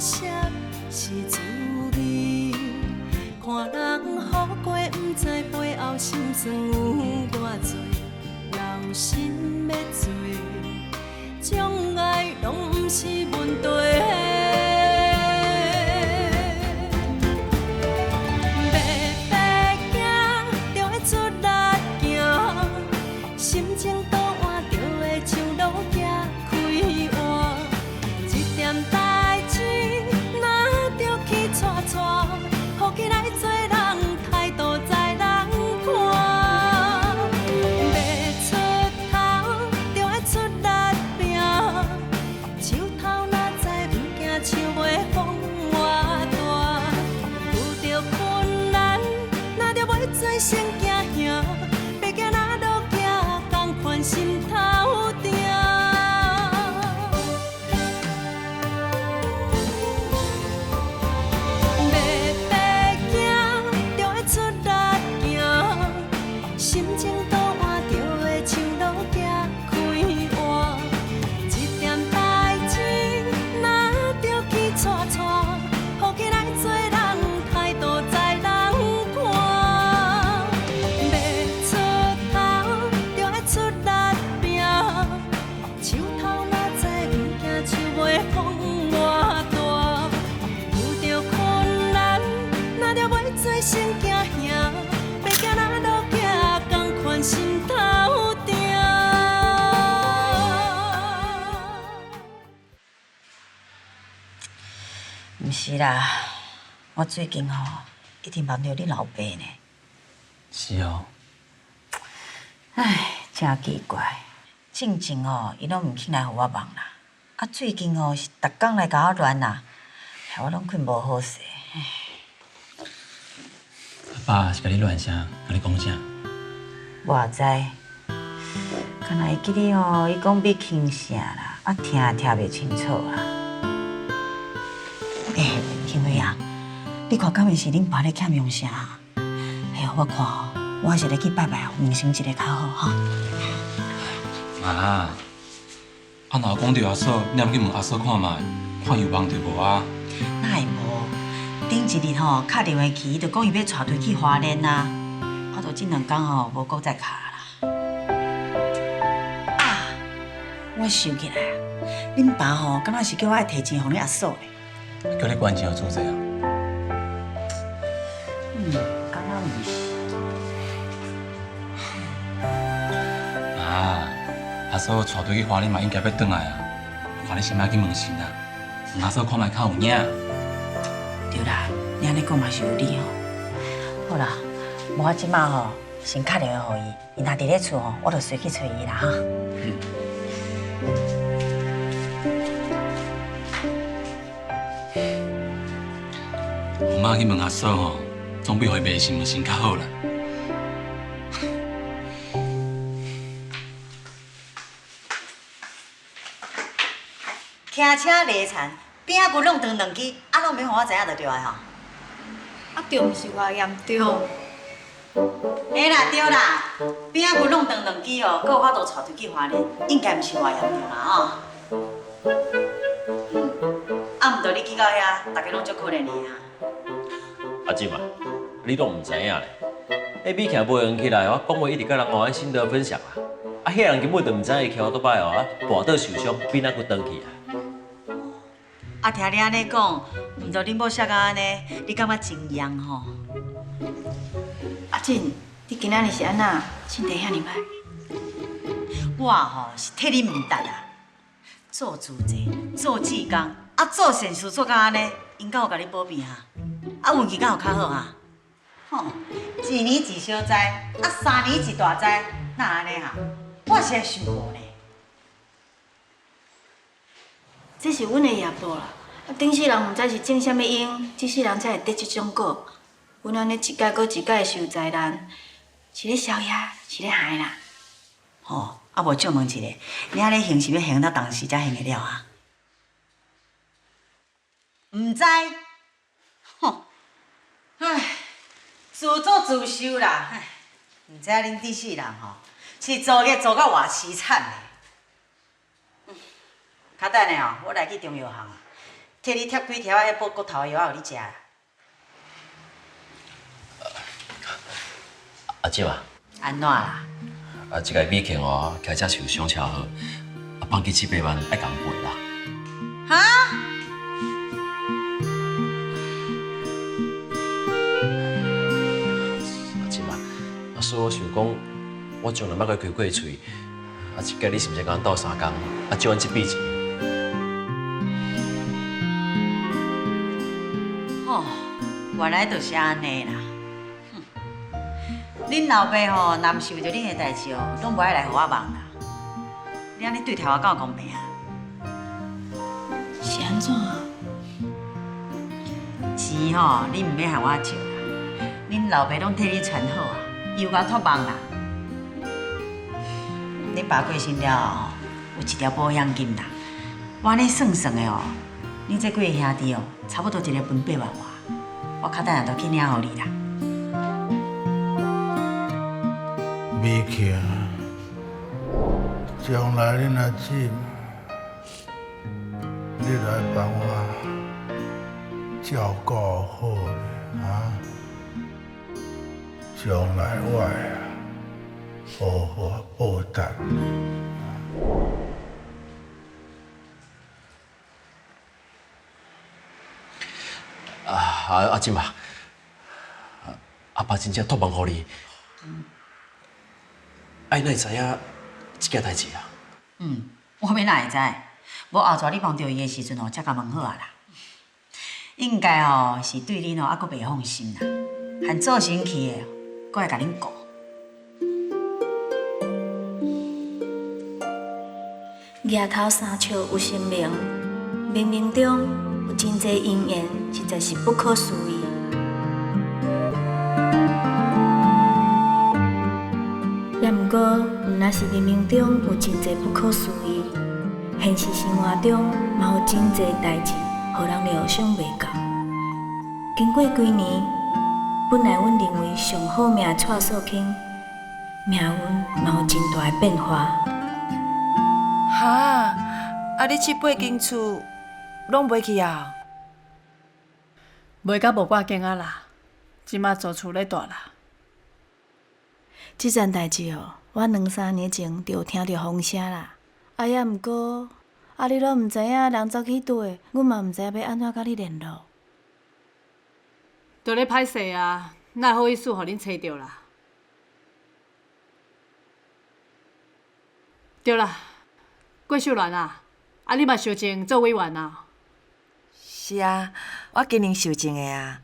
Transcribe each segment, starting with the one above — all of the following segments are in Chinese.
涩是滋味。看人好过，不知背后心酸有偌多，留心要做，将爱拢不是问题。心情倒换着会像落叶开花，一点代志若着去带带，好起来做人态度在人看。要出头着爱出力拼，树头若知不惊树袂风偌大，遇着困难若着要做先行兄，别惊若落脚。心头定，要爬行，着爱出力行，心情倒换着会像落叶开花，一点代志若着去带带，好起来做人态度在人看，要出头着爱出力。树头若知不惊树袂风偌大，遇着困难若着要做先行兄，别惊若落脚同款心头定。毋是啦，我最近一直梦着你老爸呢。是哦。唉，真奇怪。进前伊拢毋起来互我梦啦，最近是逐工来甲我乱啦，害我拢困无好势。阿爸是甲你乱啥？甲你讲啥？我知，敢若会记你伊讲要轻啥啦，听袂清楚啊。兴伟啊，你看敢会是恁爸咧欠用啥？哎呀，我看我还是来去拜拜明生一个较好哈。妈，若讲着阿嫂，你也去问阿嫂看卖，看有梦着无啊？哪会无？顶一日敲电话去，伊就讲伊要带队去花莲啊，我就这2天无搁再敲啦。啊，我想起来啊，恁爸敢若是叫我提钱互你阿嫂咧。叫你关钱做这啊？敢若毋是。阿嫂带队去花莲嘛，应该要回来啊。看你先摆去问神啊，问阿嫂看卖较有影。对啦，你安尼讲嘛是有理好啦，我即马先打电话互伊，伊若伫咧厝我就随去找伊啦哈。我妈去问阿嫂总比回白信问神较好啦。骑车犁田，边仔骨弄断2支，拢免互我知影就对啊吼。对毋是偌严重。嘿啦对啦，边仔骨弄断2支佮有法度带队去花莲，应该毋是偌严重啦毋过你去到遐，大家拢足可怜你啊。阿姊啊，你都毋知影咧。迄米徛买用起来，我讲话一直甲人换心得分享啊。迄人根本就毋知伊徛倒摆跋倒受伤，变哪骨倒去啊。听你安尼讲，毋知恁某写到安尼，你感觉真样吼？阿静，你今仔日是安那？身体遐尼歹？我是替你毋值啊！做主济，做志工，做善事做到安尼，因敢有甲你保庇哈？运气敢有较好哈？一年一小灾，3年一大灾，哪安尼哈？我是想无呢。这是阮的业报啦。顶世人毋知是种啥物因，这世人才会得这种果。阮安尼一届搁一届受灾难，是咧消业，是咧害啦。无借问一下，你安尼行是要行到当时才行得了啊？毋知，唉，自作自受啦。毋知影恁这世人是做业做到偌凄惨的。较等下我来去中药行，摕摕你贴几条啊，迄补骨头的药仔互你食啦。阿姊啊，安怎啦？即个美庆哦，开车受伤车祸，放去700万爱共赔啦。哈？阿姊啊，所以我想讲，我从来捌去开过喙，即个你是毋是甲我斗3工，借阮这笔钱？哦，原来就是安尼啦。恁老爸吼，若毋是为着恁的代志哦，拢无爱来互我问啦。你安尼对头我敢有公平啊？是安怎啊？钱吼，你毋免向我借啦。恁老爸拢替你存好啊，伊有甲我托梦啦。恁爸过身了后，有一条保险金啦。我安尼算算的哦，恁这几个兄弟哦，差不多一个分8万外。我较等下就去领互你啦。美庆，将来恁阿姊，你来帮我照顾好咧啊！将来我会好好报答你。阿姊啊，阿爸真正托梦互你。哎，哪会知影这件代志啊？我要哪会知？无后载你碰到伊的时阵哦，才甲问好啊啦。应该哦是对恁哦还佫袂放心啦，含做生去的，佫会甲恁顾。额头三笑有神明，冥冥中有真侪因缘，实在是不可思议。也毋过，若是冥冥中有真侪不可思议，现实生活中嘛有真侪代志，互人料想袂到。经过几年，本来阮认为上好命带数轻，命运嘛有真大的变化。哈，你这8间厝拢买去啊？卖甲无半间啊啦，即马租厝咧住啦。即件代志哦，我2、3年前就有听到风声啦。也毋过，你拢毋知影人走去佗，阮嘛毋知影要安怎甲你联络。都咧歹势啊，哪好意思互恁找着啦？对啦，郭秀兰啊，你嘛受证做委员啊？是啊，我今年受证的啊。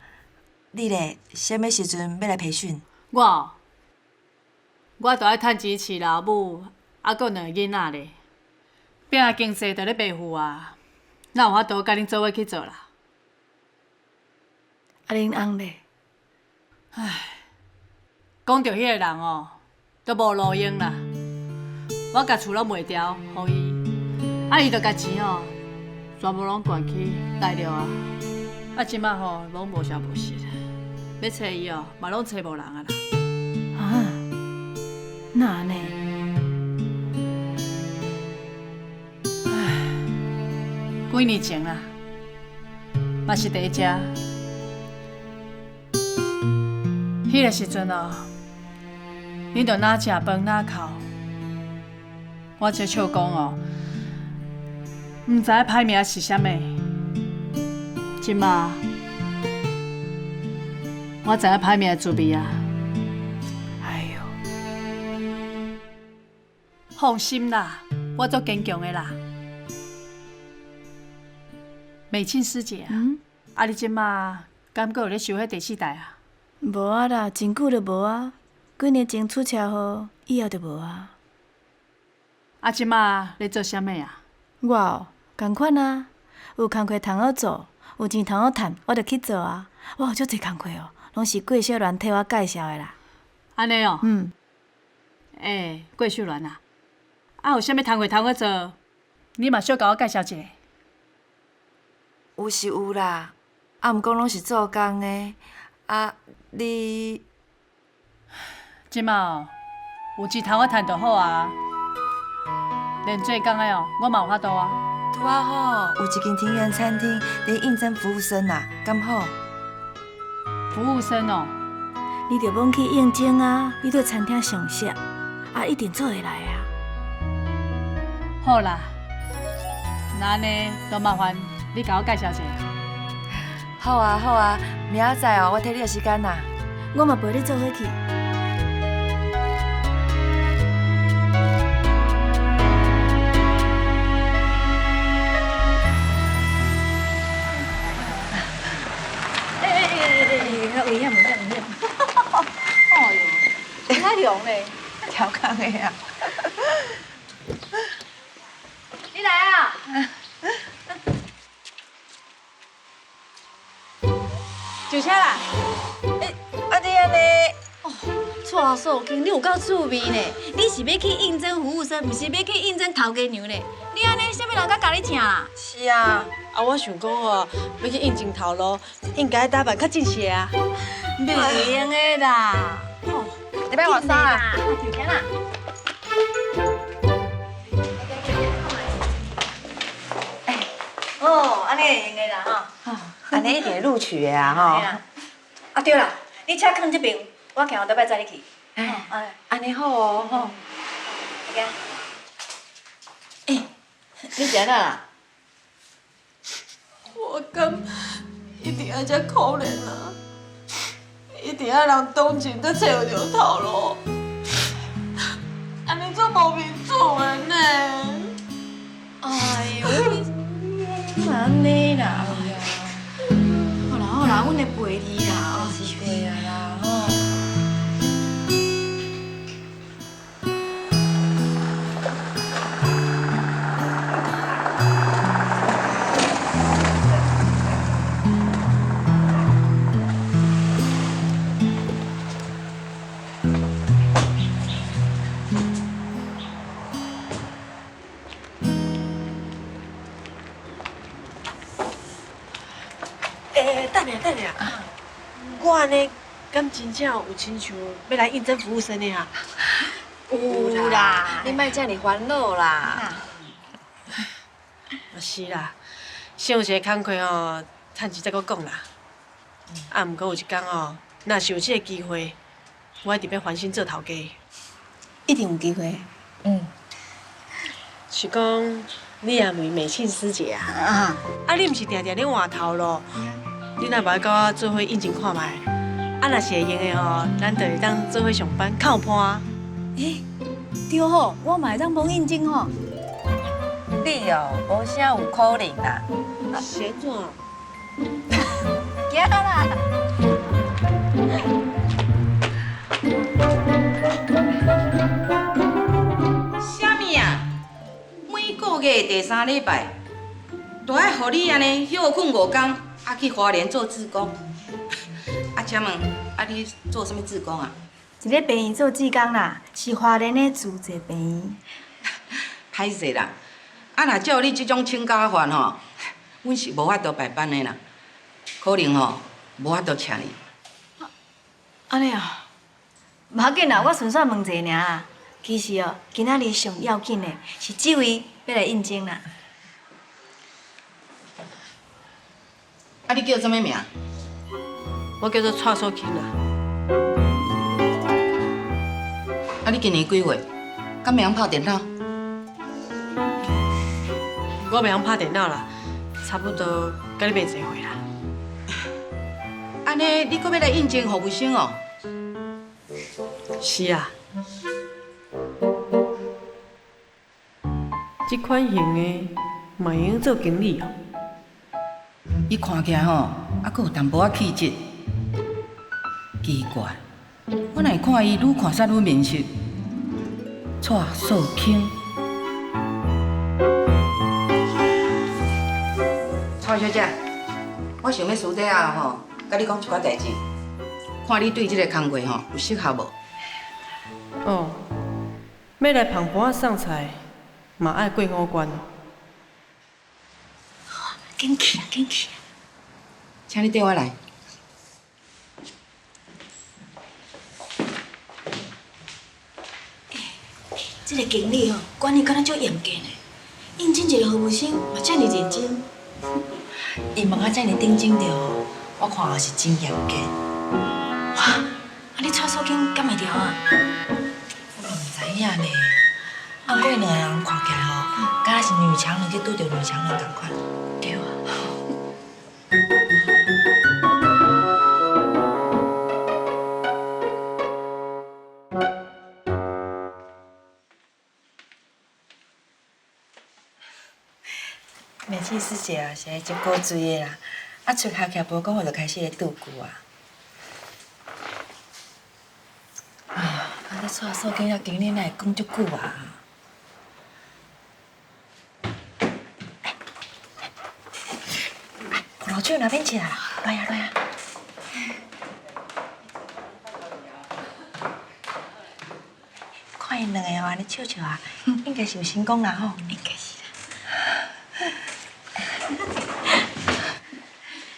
你咧，什么时阵要来培训？我着爱趁钱饲老母，还佫2个囡仔咧。拼啊经济着咧背负啊，哪有法度甲恁做伙去做啦？恁翁咧？讲到迄个人哦，都无路用啦。我甲厝拢卖掉，互伊，伊着甲钱哦，全部拢掼去带着啊。即摆吼拢无消无息，要找伊哦，嘛拢找无人啊啦。啊？哪安尼？几年前啦，嘛是第一只。迄个时阵哦，恁着哪食饭哪哭。我只笑讲哦，毋知歹命是啥物。即马我知影歹命的滋味啊！哎呦，放心啦，我足坚强的啦。美庆师姐啊，你即马敢阁有咧收迄第4代啊？无啊啦，真久就无啊。几年前出车祸，以后就无啊。即马咧做啥物啊？我哦，共款啊，有工课通好做，有钱通好趁，我就去做啊。我有足侪工课哦，拢是郭小兰替我介绍的啦。安尼哦。郭秀兰啊，有啥物通课通好做？你嘛小甲我介绍一下。有是有啦，毋过拢是做工的。你即马哦，有钱通我趁就好啊。连做工的哦，我嘛有法度啊。拄啊好，有一间庭园餐厅在应征服务生啦，敢好？服务生哦，你着muốn去应征啊，你对餐厅上色，啊一定做会来啊。好啦，那安尼就麻烦你甲我介绍一下。好啊好啊，明仔载哦，我替你个时间啦。我嘛陪你做伙去。危险！哎呦，太凶嘞！超工的啊！你来啊！上车啦！啊你安尼，蔡素卿，你有够趣味呢！你是要去应征服务生，毋是要去应征头家娘呢？你安尼，啥物人甲你请啦？是啊，啊，我想讲哦，要去应征头路，应该打扮较正式啊。袂用的啦！你要换衫啊？上车啦！哦，安尼会用的啦吼。安尼一定会录取的啊吼。啊对啦，你车放这边，我行后头摆载你去。哎，安尼好哦吼。你食啦？我敢一定要遮可怜啊！一定要人同情才找得到头路。安尼做无面子的呢？哎呦，你嘛安尼啦？好啦好啦，阮会陪你啦。是对啊啦吼。等下，我安尼敢真正有亲像要来应征服务生的啊？有啦，你莫遮尔烦恼啦。是啦，上一个工课吼，趁钱再搁讲啦。啊，毋过有一天吼，若是有这个机会，我一定要翻身做头家。一定有机会。是讲你也问美庆师姐啊？啊，你毋是定定咧换头路？你若无甲我做伙应征看卖，啊，若是会用的吼，咱就会当做伙上班，较有伴。对吼，我嘛会当帮应征吼。你哦，无啥有可能啦。是安怎？行啦。啥物啊？每个月第3礼拜，都爱互你安尼休困5天，啊去花莲做志工。啊，请问，啊你做什么志工啊？一个病院做志工啦，是华联的自济病院。歹势啦，啊若照你这种请假法吼，阮是无法度排班的啦，可能吼无法度请你。安尼啊？无要紧啦，我顺便问一下尔啦。其实哦，今仔日上要紧的是这位要来应征啦。啊，你叫什么名？我叫做蔡素卿啦。啊，你今年几岁？敢会晓拍电脑？我袂晓拍电脑啦，差不多甲你袂侪岁啦。安尼，你搁要来应征服务生哦？是啊。这款型的，嘛会用做经理哦。伊看起来吼，还佫有淡薄仔气质。奇怪，我哪会看伊愈看煞愈面熟？蔡素卿，蔡小姐，我想要私底下吼，甲你讲一寡代志，看你对这个工作吼有适合无？哦，要来旁盘仔送菜，嘛爱过5关。紧去啊，紧去啊！请你跟我来。这个经理哦，管理敢若足严格呢。应征一个服务生嘛，遮尔认真。伊问我遮尔认真着，我看也是真严格。哇，啊你蔡素锦敢会调啊？我唔知影呢。啊，过两个人看起来吼，敢若是女强人去拄着女强人共款。对啊。美琪师姐啊，是来真古锥的啦。啊，出学徛无讲，我就开始咧拄句啊。哎呀，啊，这蔡素锦遐经理哪会讲足久啊？老酒那边起来啦，来呀来呀！看因两个哦，安尼笑笑啊，应该是有成功啦吼。应该是啦。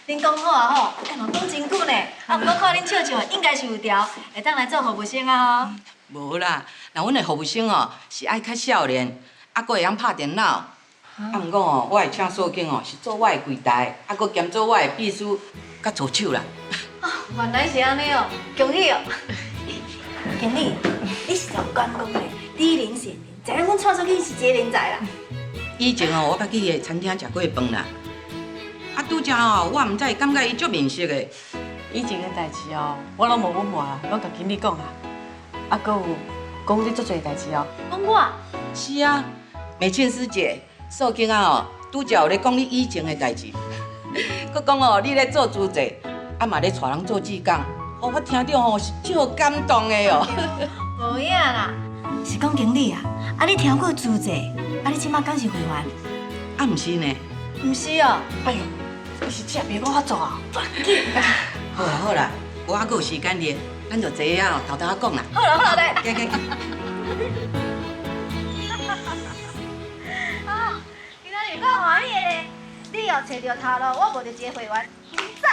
恁讲好啊吼，哎嘛讲真久呢，啊，不过看恁笑笑，应该是有调，会当来做服务生啊吼。无啦，那阮的服务生哦是爱较少年，啊，佫会晓拍电脑。啊，毋过哦，我会请素锦哦是做我的柜台，啊，佫兼做我的秘书甲助手啦。啊，原来是安尼哦，恭喜哦！经理，你是有关公的，低龄显灵，知影阮蔡素锦是一个人才啦。以前哦，我捌去伊的餐厅食过饭啦。啊，拄则哦，我毋知感觉伊足面熟的。以前的代志哦，我拢无隐瞒啦，拢甲经理讲啊。啊，佫有讲你足侪代志哦。讲我？是啊，美倩师姐，素锦啊哦，拄则有咧讲你以前的代志，佫讲哦，你咧做主席，啊嘛咧带人做志工，哦，我听着哦是足感动的哦。无影啦，是讲经理啊，啊你听过主席，啊你即马敢是会员？啊，毋是呢。毋是哦。哎呦，你是这袂我做啊？好啦好啦，我还佫有时间咧，咱就坐啊，偷偷仔讲啦。好啦好啦，来。行行行。啊，今仔日够欢喜的，你又找到头路，我无着一个会员，赞！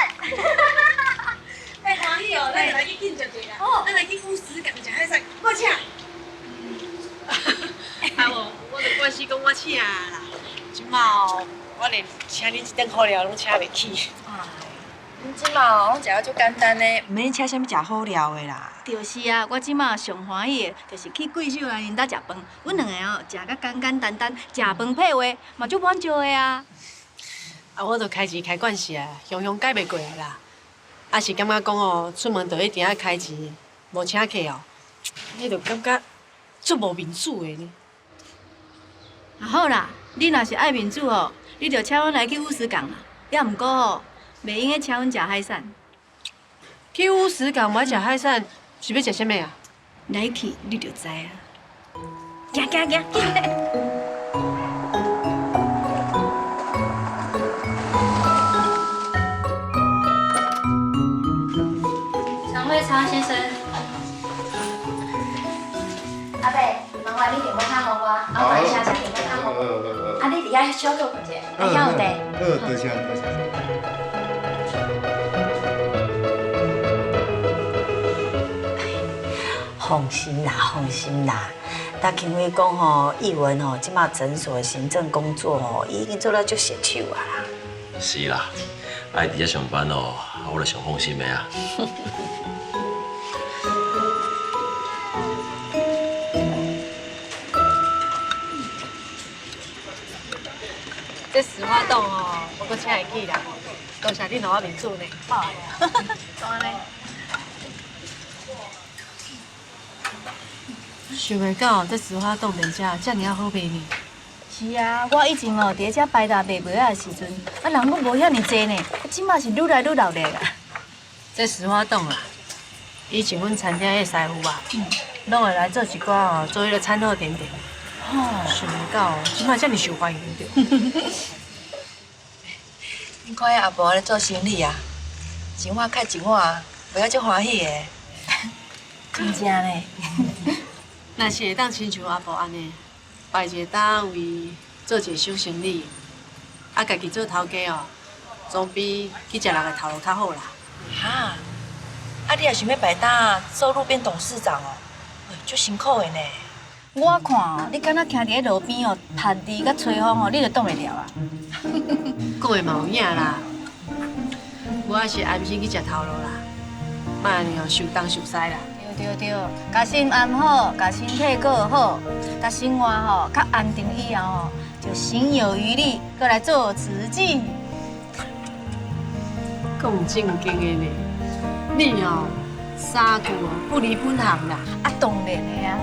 太欢喜哦，咱来去庆祝一下。哦，咱来去乌石港食海产，我请。啊无，我着关系讲我请啦。即马哦，我连请恁一顿好料拢请袂起。恁即马拢食啊足简单的，毋免请啥物食好料的啦。就是啊，我即马上欢喜的，就是去贵秀来因兜食饭。阮两个哦，食甲简简单单，食饭配话嘛足满足的啊。啊，我着开钱开惯势啊，雄雄改袂过来啦。啊是感觉讲哦，出门着一定要开钱，无请客哦，你着感觉足无面子的呢。啊好啦，你若是爱面子哦，你着请阮来去乌石港啦。也毋过哦，袂用个请阮食海产。去乌石港买食海产，是要食啥物啊？来去你就知啊。行行行，紧嘞！常会超先生，阿伯，麻烦你电话卡给我，啊，我一下先电话卡给我。啊，你伫遐小坐一下，啊，遐有地。多谢多谢。放心啦，放心啦。大庆伟讲吼，义文吼，即马诊所的行政工作吼，伊已经做到足熟手啊啦。是啦，爱伫遮上班哦，我就上放心的啊。这石花冻哦，我阁请会起啦。多谢你让我面子呢。好，当然嘞。想袂到这石花冻店家遮尔好卖呢。是啊，我以前哦，伫遮摆搭卖卖仔的时阵，啊人阁无遐尼济呢，即马是愈来愈闹热啦。这石花冻啊，以前阮餐厅的师傅啊，拢会来做一寡哦，做迄个餐后甜点。哦，想袂到哦，即马遮尔受欢迎着。恁看遐阿婆咧做生意啊，一碗开一碗，袂晓足欢喜的。真正嘞。若是会当亲像阿婆安尼，摆一个单位做一个小生意，啊，家己做头家哦，总比去食人的头路较好啦。哈，啊你也想要摆摊做路边董事长哦，足辛苦的呢。我看哦，你敢若徛伫咧路边哦，晒地甲吹风哦，你就挡袂牢啊。讲的嘛有影啦，我也是安心去食头路啦，莫安尼哦受东受西啦。对，甲心安好，甲身体过好，甲生活吼较安定以后吼，就心有余力，过来做慈济。讲正经的呢，你哦三句哦不离本行啦。啊，当然的啊。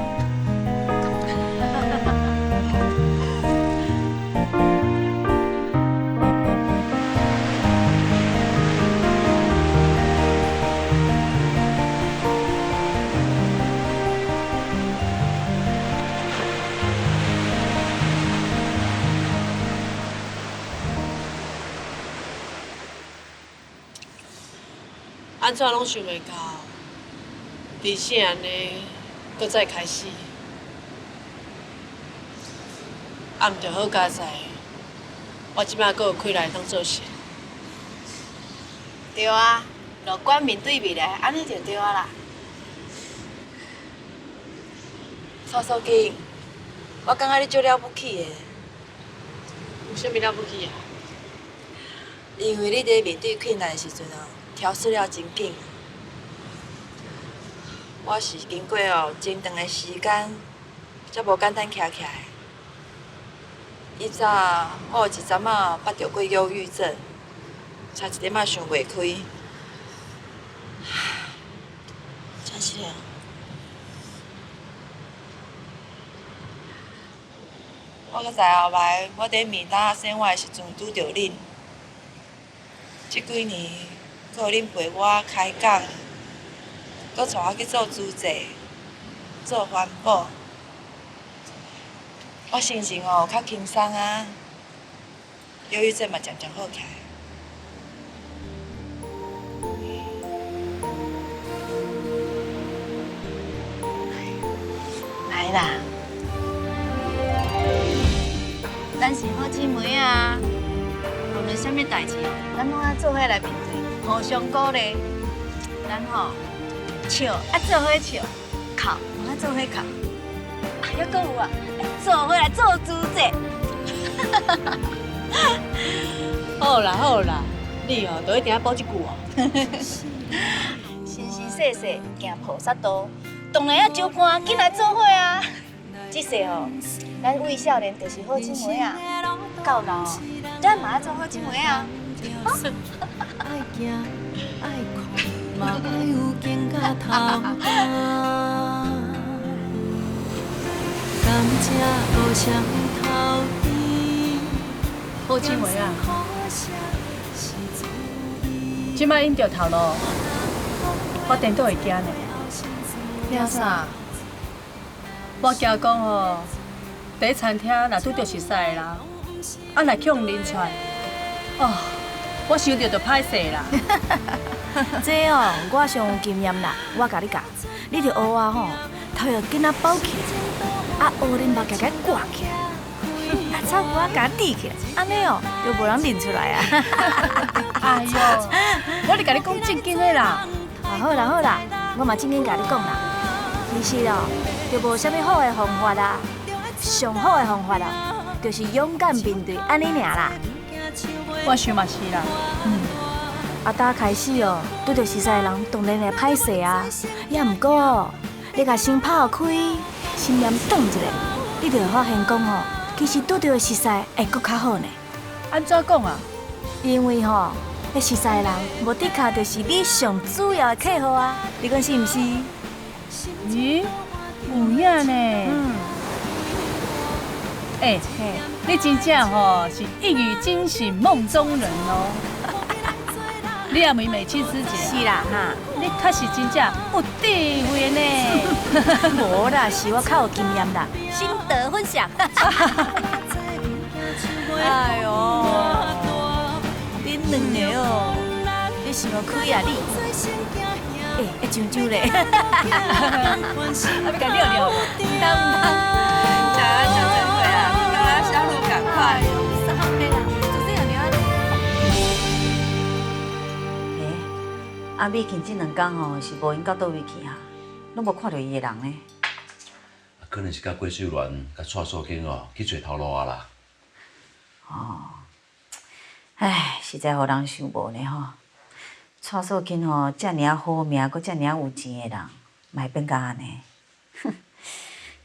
安怎拢想袂到，人生安尼，搁再开始。啊，毋着好佳哉，我即摆搁有开来当做事。对啊，乐观面对未来，安尼就对啊啦。蔡书记，我感觉你足了不起的，有啥物了不起啊？因为你伫面对困难的时阵哦，调试了真紧。我是经过真长的时间，才无简单徛起来。以早我有一阵仔捌着过忧郁症，差一点仔想袂开。真是啊！我搁在后摆，我伫面搭生活的时阵拄着恁。这几年，搁有恁陪我开讲，搁带我去做主席、做环保，我心情哦较轻松啊，忧郁症嘛渐渐好起来。来啦，咱是好姊妹啊，无论啥物代志哦，咱拢爱做伙来面对，互相鼓励。咱吼笑爱做伙笑，哭爱做伙哭，啊，还阁有啊，做伙来做主席。好啦，你哦，就一定要补一句哦。生生世世行菩萨道，当然要招伴紧来做伙啊。即世吼，咱为少年就是好姊妹啊，到老咱嘛要做好姊妹啊。爱行爱看，嘛爱有劲甲头干。感谢路上头边，好姊妹啊！即摆因着头路，我颠倒会惊呢。惊啥？我惊讲吼，伫餐厅若拄着熟识的人，啊若去互认出来，哦，我想着就歹势啦。这哦，我上有经验啦，我甲你教，你着学我吼，头要紧仔包起来，啊，乌面目夹夹挂起来，啊，草骨啊甲抵起来，安尼哦，就无人认出来啊。哎呦，我是甲你讲正经的啦。好啦，我嘛正经甲你讲啦。其实哦，就无啥物好的方法啦，上好的方法啊，就是勇敢面对，安尼尔啦。我想嘛是啦。啊，打开始哦，拄着熟识的人，当然会歹势啊。也毋过哦，你甲心拍开，心念转一下，你就会发现讲哦，其实拄着熟识会搁较好呢。安怎讲啊？因为吼，迄熟识的人，无的确就是你上主要的客户啊。你讲是毋是？咦，有影呢。哎，你真正吼是一语惊醒梦中人哦。你也问美清师姐？是啦哈，你确实真正有智慧呢。无啦，是我较有经验啦，心得分享。哎呦，恁两个哦，你想要开啊你？哎，会上酒咧。要甲你聊无？当当，讲啊讲真会啊，赶快小路赶快。阿美琴这2天吼是无闲到倒位去啊，拢无看到伊个人呢。可能是甲郭秀兰、甲蔡素卿哦去找头路啊啦。唉，实在互人想无呢吼。蔡素卿吼，遮尔好命，搁遮尔有钱的人，嘛会变甲安尼？哼，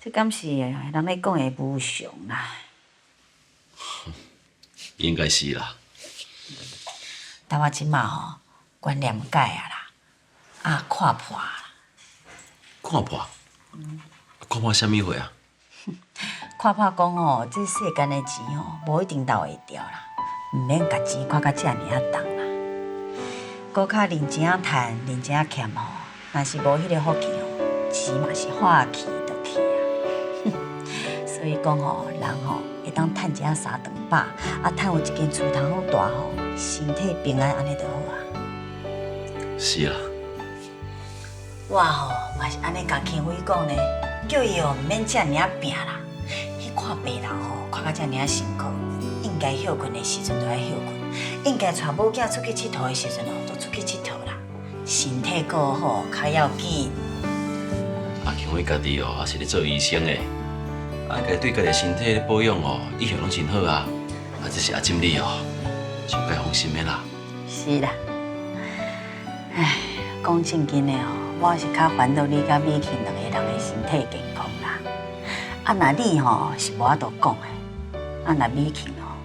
这敢是人咧讲的无常啦。应该是啦。但我即马吼观念改啊啦，看破啦。看破？看破啥物货啊？看破讲吼，这世间的钱吼，无一定留会着啦，毋免甲钱看甲遮尔重啦。搁较认真啊趁，认真啊欠吼，若是无迄个福气吼，钱嘛是化去就去啊。所以讲吼，人吼会当趁一下3顿饱，趁有一间厝通好大吼，身体平安安尼就好啊。是啦。我吼嘛是安尼甲庆辉讲呢，叫伊吼毋免遮尔拼啦。去看病人吼，看甲遮尔辛苦，应该休困的时阵就爱休困，应该带某囝出去佚佗的时阵吼，就出去佚佗啦。身体顾好较要紧。庆辉家己哦，也是咧做医生的，该对家己身体保养哦，一向拢真好啊。这是阿金你哦，就该放心的啦。是啦。唉，讲正经的哦，我是较烦恼你甲美琴两个人的身体健康啦。若你吼是无法度讲的，若美琴哦，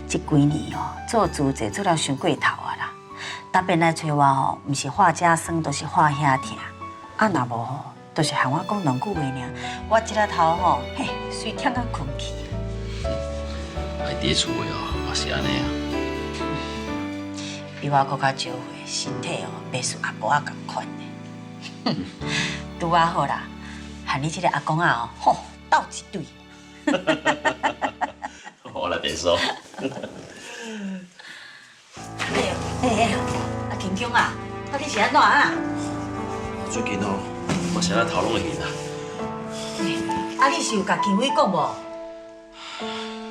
这几年哦做主治做了伤过头啊啦。特别来找我吼，毋是话家酸，就是话遐疼。若无吼，就是喊我讲两句话尔，我这个头吼，嘿，随忝甲困去。爱伫厝的哦，也是安尼啊。比我搁较少岁，身体哦，袂输阿婆仔共款的。拄啊好啦，喊你这个阿公仔哦，吼，斗一对。我来别说。阿庆庆啊，你是安怎啊？最近哦，我是安头拢会晕啊。你是有甲庆伟讲无？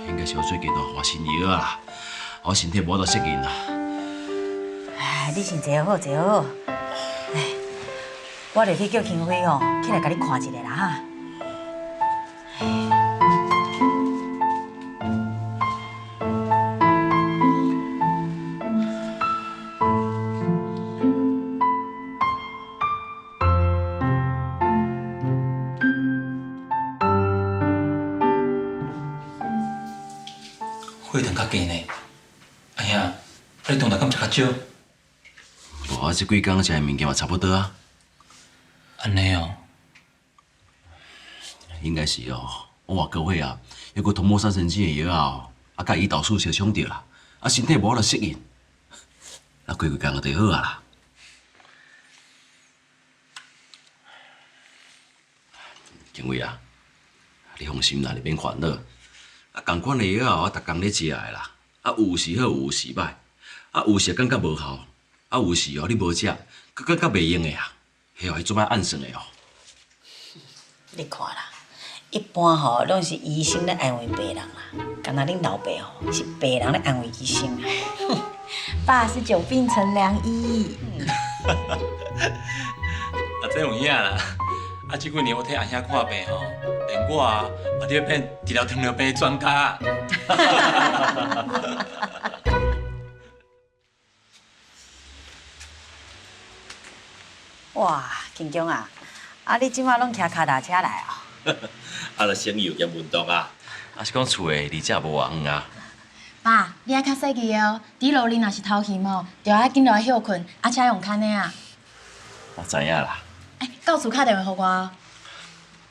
应该是我最近哦换新药啊，我身体无得适应啦。你先坐好，坐好。我著去叫庆辉哦，起来甲你看一下啦哈。血糖较低呢。哎呀，你动力敢食较少？无啊，这几工食的物件嘛差不多啊。安尼哦，应该是哦。我话各位啊，有个同膜三神经的药啊，甲胰岛素相冲着啦，身体无法度适应，过几工就好啊啦。景伟啊，你放心啦，你免烦恼。同款的药我逐工咧食的啦，有时好，有时歹，有时感觉无效，有时哦你无食，佮感觉袂用的啊，迄哦迄做摆暗算的哦。你看啦，一般吼拢是医生咧安慰病人啦，敢若恁老爸吼是病人咧安慰医生啊。爸是久病成良医。这有影啦。这几年我替阿兄看病吼，连我啊，嘛得变治疗糖尿病的专家。哇，庆庆啊，你即马拢骑脚踏车来哦？就省油兼运动啊，是讲厝的离遮无远啊。爸，你爱较细记哦，伫路里若是头晕吼，就爱紧落休困，请用牵的啊。我知影啦。到厝打电话互我哦。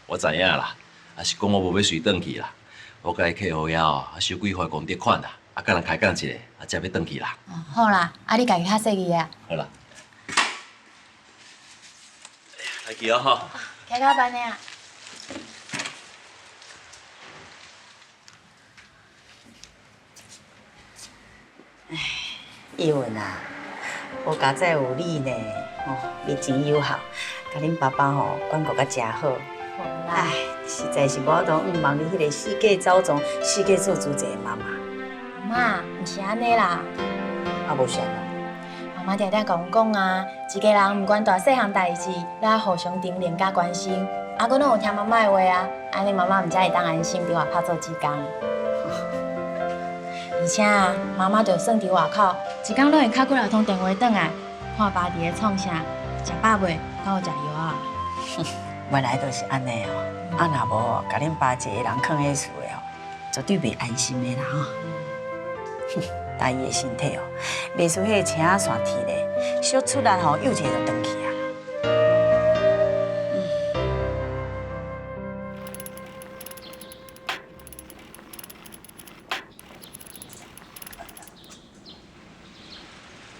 我知影啦，是讲我无要随转去啦，我甲伊客户遐哦，收几块公积款啦，甲人开讲一下，才要转去啦。好啦，你家己较细记啊。好啦。来去哦吼。开到班的啊。伊文啊，我家再有你呢，你真友好，甲恁爸爸吼管顾甲真好。唉，实在是无法度望你迄个四界走总、四界做主治的妈妈。妈，毋是安尼啦。无啥咯。妈妈定定甲阮讲啊，一家人毋管大细项代志，要互相叮咛甲关心，啊，佫拢有听妈妈的话啊，安尼妈妈毋才会当安心伫外口做志工。而且啊，妈妈就算伫外口，一工拢会敲几来通电话转来，看爸伫咧创啥，食饱未，敢有食药啊？原来都是安尼哦。啊，若无甲恁爸一个人囥喺厝的哦，绝对袂安心的啦吼。大伊的身体哦，袂输迄个车仔线铁的，小出力吼，又一下就转去啊。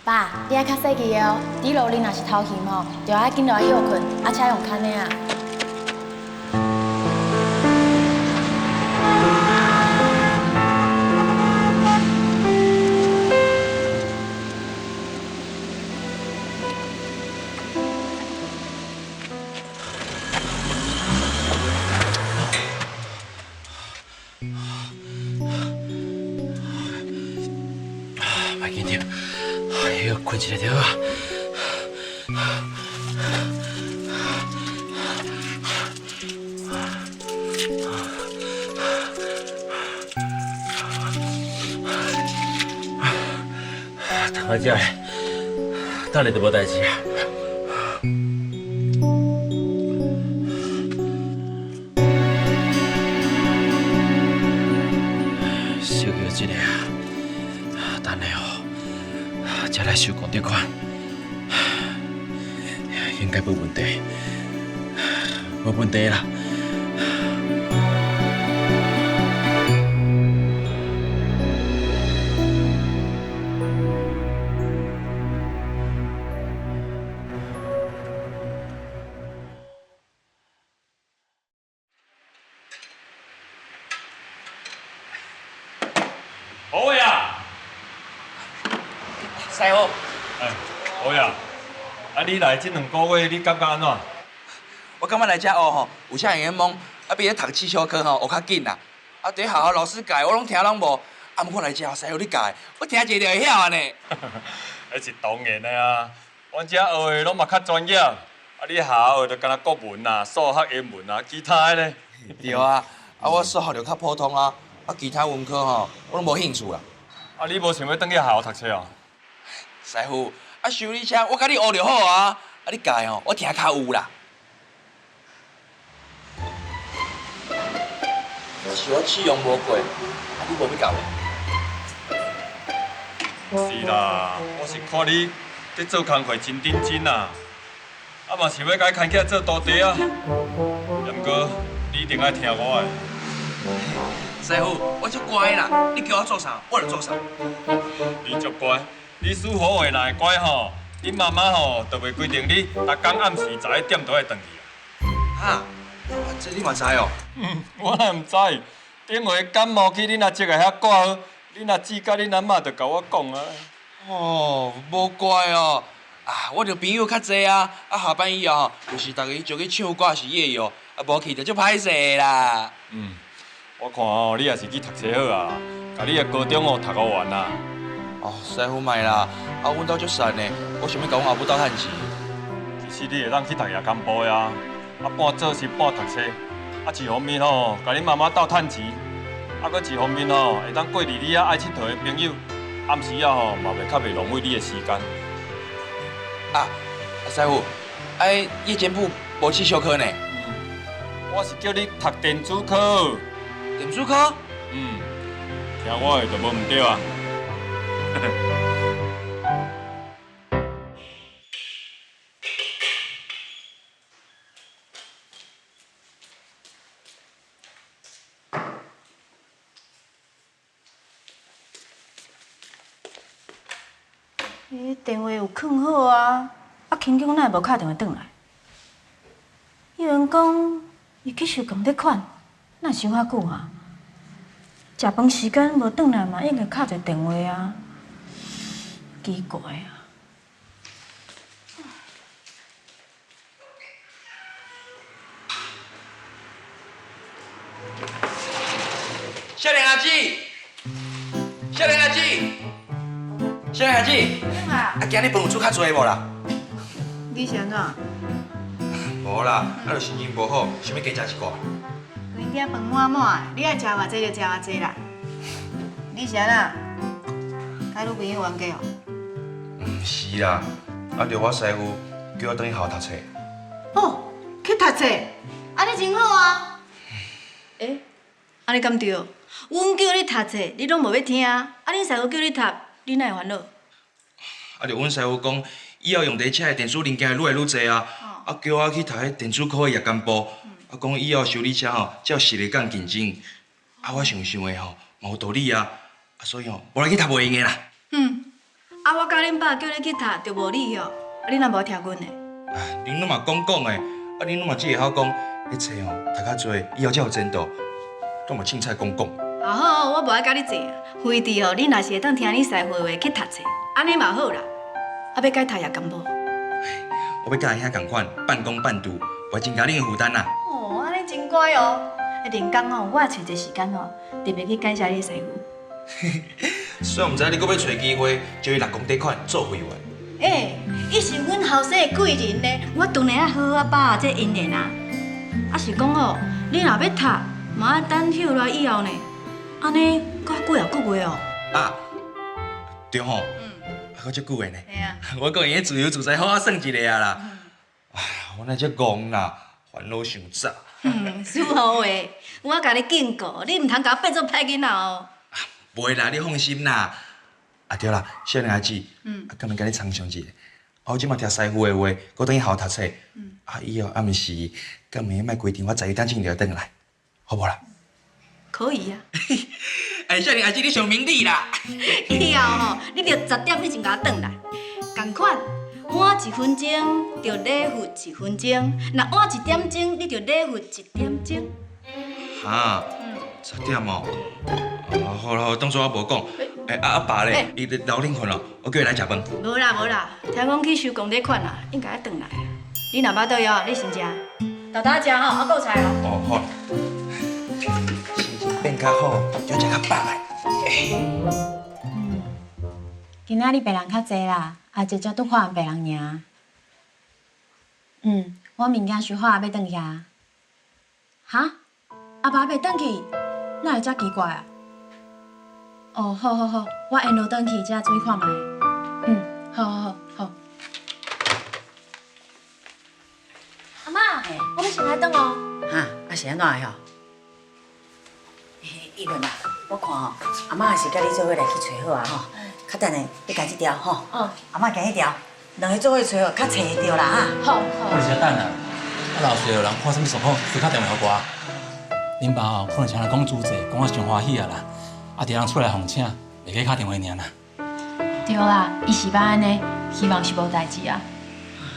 爸，你爱较细记哦，伫路你若是头晕吼，就爱紧落来休困，啊，且用牵的啊。别紧张，要困一下就好。躺在这里，等下就无代志啊。小叫这个啊，等下哦，才来收公贷款，应该无问题，无问题啦。好伟啊！师傅，哎，好伟啊！啊，你来这2个月，你感觉安怎？我感觉来遮学吼，有啥会懵，啊，比咧读汽修课吼学较紧啦。啊，伫学校老师教我拢听拢无，啊，毋过来遮师傅你教，我听一个就会晓安尼。迄是当然的啊，阮遮学的拢嘛较专业。啊，你学校的就敢若国文啊、数学、英文啊，其他的咧。对啊，啊，我数学就较普通啊。啊，其他文科吼，我拢无兴趣啦。啊，你无想要转去学校读册哦？师傅，啊，修理车我甲你学就好啊。啊，你教吼，我听较有啦。是我试用无过，啊，你无要教我？是啦，我是看你伫做工课真认真啊，啊嘛想要甲你牵起来做徒弟啊。毋过你一定爱听我的。师傅，我足乖啦，你叫我做啥，我就做啥。你足乖，你师傅话若会乖吼，恁妈妈吼就袂规定你逐工暗时11点都爱转去啊。啊，这你嘛知哦？我哪毋知？顶回感冒去恁阿叔个遐挂号，恁阿姊甲恁阿嬷就甲我讲啊。哦，无怪哦。啊，我着朋友较济啊，啊下班以后就是逐个就去唱歌是业余，啊无去就足歹势啦。我看哦，你也是去读册好啊，甲你的高中哦读好完啦。哦，师傅莫啦，啊，阮兜足善的，我想要甲阮阿母斗趁钱。其实你会当去读夜间部呀，啊半做事半读册，啊一方面吼，甲恁妈妈斗趁钱，啊搁一方面吼，会当过日你啊爱佚佗的朋友，暗时啊吼嘛袂较袂浪费你的时间。啊，师傅，哎，夜间部无汽修课呢？我是叫你读电子科。电子科？听我的就无毋对啊。电话有放好啊，啊，轻轻哪会无敲电话转来？有人讲伊去收公贷款，哪收遐久啊？食饭时间无转来嘛，应该敲者电话啊，奇怪啊！少年阿姊，少年阿姊，少年阿姊，啊，今日饭有煮较济无啦？你是安怎？无啦，啊，就心情无好，想要加食一寡。规鼎饭满满，你爱食偌济就食偌济啦。你是安那？甲女朋友冤家哦？毋是啦，啊，着我师傅叫我转去学校读册。哦，去读册，安尼真好啊。安尼敢对？阮叫你读册，你拢无要听，啊，恁师傅叫你读，你哪会烦恼？啊，着阮师傅讲，以后用伫车的电子零件会愈来愈济啊，啊，叫我去读迄电子科的夜间部，啊，讲以后修理车吼，才有实力甲竞争。啊，我想想的吼，嘛有道理啊，啊，所以吼，无来去读袂用的啦。啊，我甲恁爸叫你去读，着无理哦，啊，你若无听阮的。恁拢嘛讲的，啊，恁拢嘛只会晓讲，迄册吼读较济，以后才有前途，都嘛凊彩讲。好，我无爱甲你坐，非得哦，你若是会当听你师傅的话去读册，安尼嘛好啦。啊，要改读夜间无？我要甲伊遐共款，半工半读，袂增加恁的负担啦。哦，安尼真乖哦。连工哦，我也找一个时间哦，特别去感谢你师傅。虽然毋知你阁要找机会招伊6公贷款做会员。伊是阮后生的贵人呢，我当然要好好把握这姻缘啊。啊是讲哦，你若要读，嘛要等休来以后呢，安尼搁几啊个月哦。啊，对吼，还阁足久的呢。我讲伊自由自在，好好算一个啊啦。我哪只戆啦，烦恼伤早。舒服话，我甲你警告，你唔通甲我变做歹囡仔哦。袂啦，你放心啦。啊对啦，少年孩子，啊，敢问甲你参详一下，我即马听师傅的话，搁等伊好好读册。啊，以后暗时，敢问莫规定我11点钟就要转来，好无啦？可以啊。少年孩子，你上明理啦。以后吼，你着10点以前甲我转来，同款。晚1分钟，就礼服1分钟；若晚1点钟，你就礼服1点钟。哈，10点哦。好啦，当作我无讲。阿爸咧，伊留恁困哦，我叫伊来食饭。无啦，听讲去收公贷款啦，应该要转来。你若捌倒药，你先食。豆豆食吼，还有菜哦。哦，好。心情变较好，就食较饱的。今仔日病人较济啦，啊，姐姐拄看完病人尔。我物件收好啊，要转去啊。哈？阿爸袂转去，哪会遮奇怪啊？哦，好，我沿路转去，才注意看卖。好。阿妈，我要先来转哦。哈，啊是安怎的吼？依伦啊，我看吼，阿妈也是甲你做伙来去找好啊吼。较等下，你家这条吼，阿妈家迄条，两个做伙找好，较找会着啦哈。好。我是等啊，啊老师有人看什么状况，随打电话给我。恁爸吼可能是安尼讲主济，讲我上欢喜啊啦，啊伫人出来奉请，袂记打电话尔啦。对啦，伊是捌安尼，希望是无代志啊。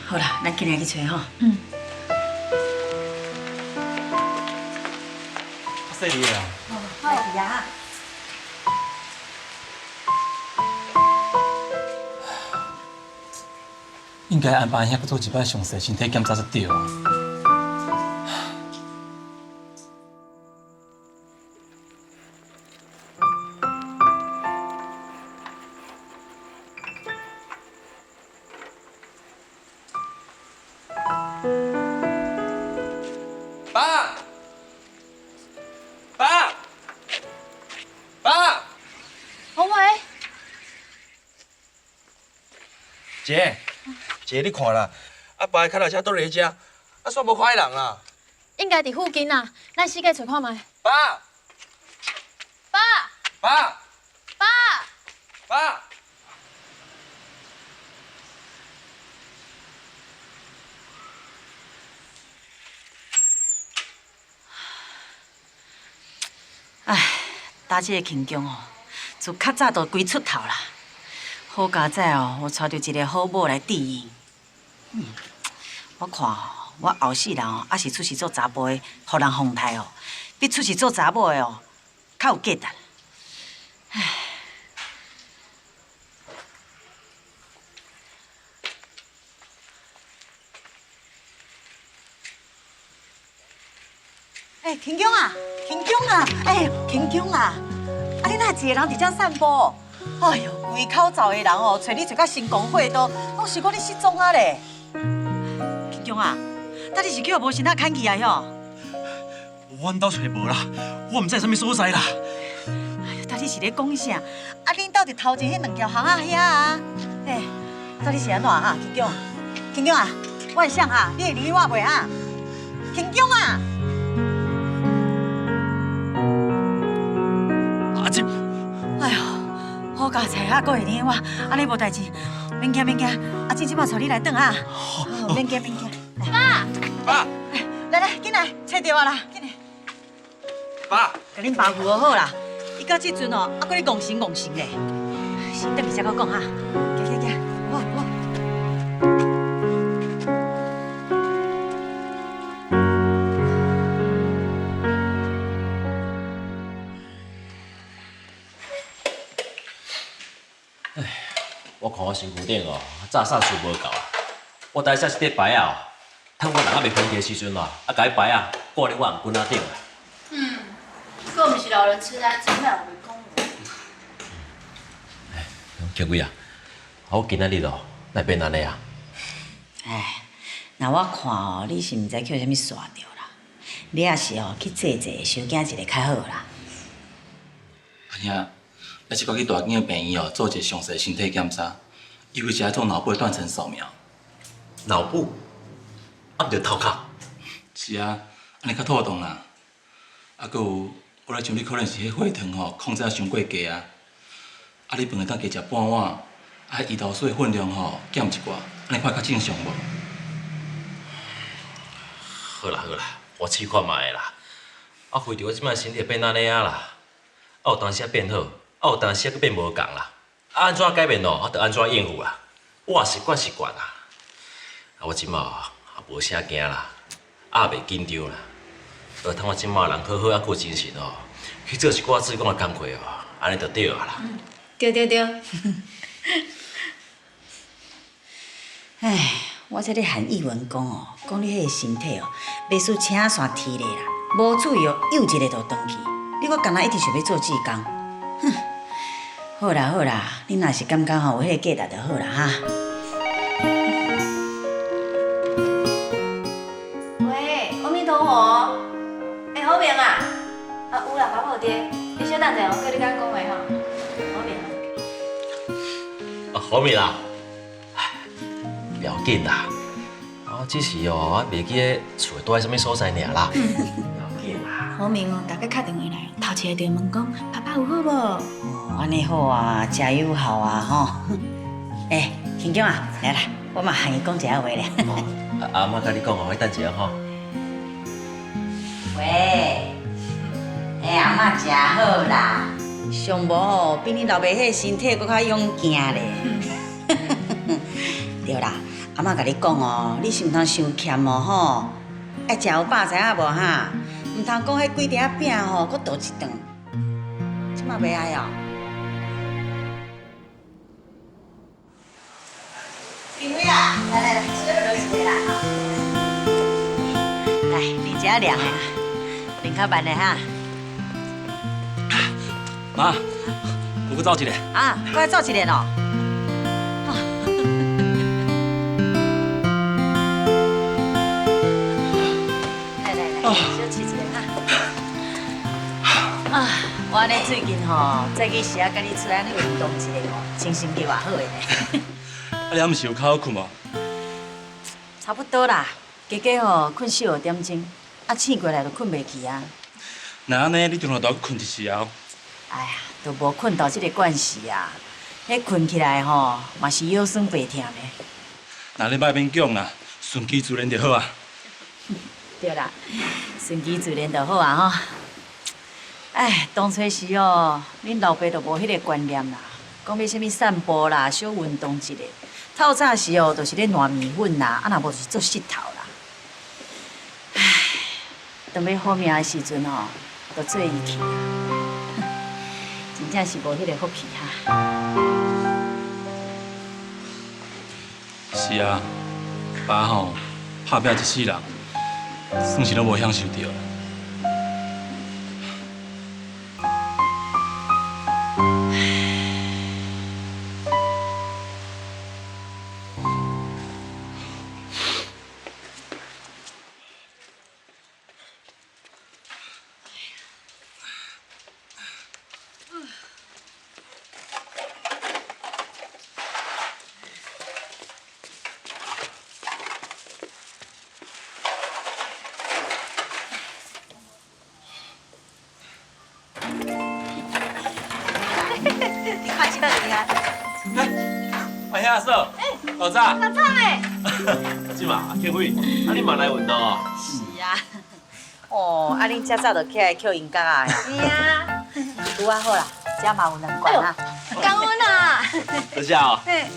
好啦，咱今日去找吼。细丽啊。好，是啊。应该安排遐去做一摆详细身体检查才对。爸，洪伟，姐，你看啦，阿爸的脚踏车倒伫遮，啊煞无看到人啦。应该伫附近啊，咱四界找看卖。爸，唉，打这个轻功哦，自较早就规出头啦。好佳哉哦，有找到一个好某来抵应。我看哦，我后世人哦，还是出世做查甫的，互人奉待哦，比出世做查某的哦，较有价值。轻功啊，轻功啊！啊，你哪一个人伫遮散步？哎呦，围口罩的人哦，找你找到新光火都，拢是讲你失踪啊咧。轻功啊，到底是叫无神仔牵去啊？吼！阮兜找无啦，我毋知什么所在啦。哎呀，到底是咧讲啥？啊，恁兜伫头前迄两条巷仔遐啊？嘿，到底是安怎啊？金强，金强啊，我会想啊，你会理我袂啊？金强啊！阿金，哎呦，好佳哉啊，阁会理我，安尼无代志，免惊免惊，阿金即摆带你来转啊，免惊免惊。爸，爸，来来，紧来，找到我啦，紧来。爸，甲恁爸扶好啦，伊到即阵哦，还阁咧戆神戆神咧，先等下再讲哈。行行行，好好。我看我身躯顶哦，早煞输无够啊！我大只是块牌啊，趁我人啊未分开的时阵哦，甲伊牌啊挂伫我红棍仔顶啊。我毋是老人痴呆症，莫有讲我。庆贵啊，我今仔日哦，哪变安尼啊？哎，那我看哦，你是毋知去啥物煞着啦？你也是哦，去坐坐，小惊一个较好啦。阿兄，咱即个去大间的病院哦，做一个详细的身体检查，以为是来做脑部的断层扫描。脑部？啊，毋着头壳？是啊，安尼较妥当啦。啊，搁有，我来想你可能是迄血糖吼控制伤过低啊。啊，你饭会当加食半碗，啊，胰岛素的分量吼减一寡，安尼看较正常无？好啦好啦，我试看卖啦。啊，随着我即摆身体变安尼啊啦，啊有当时啊变好，啊有当时啊佫变无共啦。啊安怎改变咯？啊，着安怎应付啦。我习惯习惯啦。啊，我即摆也无啥惊啦，啊也袂紧张啦。而通我即摆人好好啊，顾精神哦，去做一寡自讲的工课哦，安尼就对啊啦。对对对。唉，我才咧喊议员讲哦，讲你迄个身体哦，袂输车线踢咧啦，无注意哦，又一个就转去。你我干那一直想要做志工，哼！好啦好啦，你若是感觉吼有迄个价值就好啦哈。喂，阿弥陀佛。哎，好明啊，啊有啦，爸母爹，你小等者，我叫你甲讲话吼。好明。啊，好面啦，不要紧啦，啊，只是哦，我袂记咧厝住在什么所在尔啦。好明哦，大家敲电话来，头一个就问讲，爸爸有好无？哦，安尼好啊，加油好啊吼。哎，金强啊，来啦，我嘛喊伊讲一下话咧。阿妈甲你讲哦，你等一下吼。喂，哎，阿嬷真好啦，上无哦，比你老爸迄身体搁较勇健咧。对啦，阿嬷甲你讲哦，你是毋通伤欠哦吼，爱食有饱知影无哈？毋通讲迄几条饼吼，搁倒一顿，即马袂爱哦。冰威啊，来，水落水啦哈。来，你这凉的，冷较慢的哈。妈，有搁走一个。啊，搁来走一个咯。来，小吃一个哈。啊，我安尼最近吼，再去时啊，甲你出来安尼运动一下哦，精神就偌好的呢。啊，你暗时有较好困无？差不多啦，加加吼困12点钟，啊醒过来就困袂去啊。那安尼你中午都困一时后。哎呀，都无困到这个惯势啊！迄困起来吼，嘛是腰酸背痛的。那你莫免讲啦，顺其自然就好啊。对啦，顺其自然就好啊吼。哎，当初时哦，恁老爸都无迄个观念啦，讲要啥物散步啦、小运动一下。透早时哦，就是咧烂面粉啦，啊若无就是做膝头啦。唉，等要好命的时阵哦，就做伊去啦。真正是无迄个福气哈。是啊，爸吼拍拼一世人，算是拢无享受到。拍遐嫂，老早，老早嘞，即嘛，建辉，你嘛来运动哦？是啊。哦，恁遮早就起来捡银角啊呀？是啊。拄啊好啦，遮嘛有两罐啊。感恩啊。多谢哦。嘿。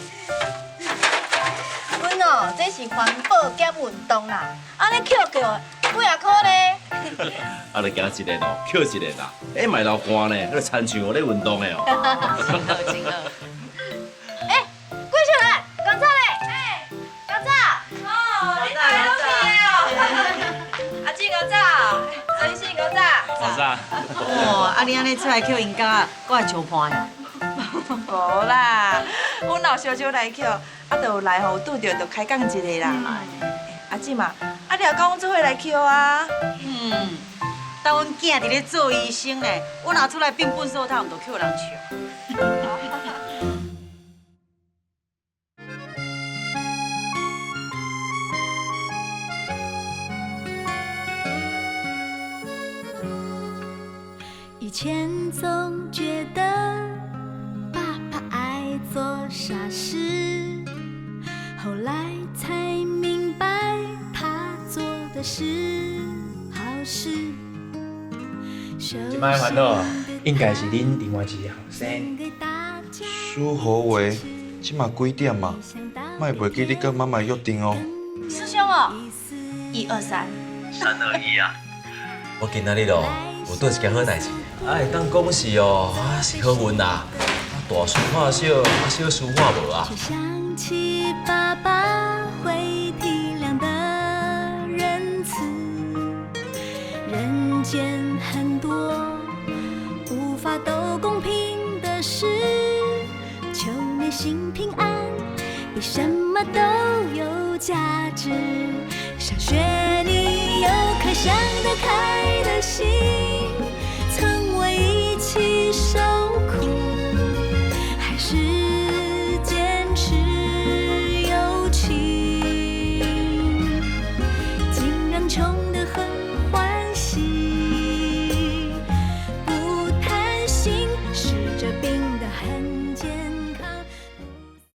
阮哦，这是环保兼运动啦，安尼捡几啊箍呢？啊，你行一个哦，捡一个啦，买流汗呢，迄个亲像我咧运动的哦。真好，真好。几出来？刚才嘞，刚才。哦，你来都去哦。阿姊刚才，真是刚才。老早。哦，你安尼出来捡银角啊，我会相伴呀。无啦，阮老小少来捡，就有来吼拄着，就开讲一个啦。阿姊嘛，你也跟阮做伙来捡啊？当阮囝伫咧做医生咧，我若出来变笨手套，毋就捡人笑。以前总觉得爸爸爱做傻事，后来才明白他做的是好事。即摆烦恼应该是恁另外一个后生。苏豪伟，即嘛几点啊？莫袂记你跟妈妈约定哦。师兄哦，1、2、3。3、2、1啊！我今仔日哦，有做一件好代志，会当讲是哦，是好运啦。大事化小，小事化无啊。想起爸爸会体谅的仁慈，人间很多无法都公平的事，求你心平安，比什么都有价值。想学你有颗想得开的心。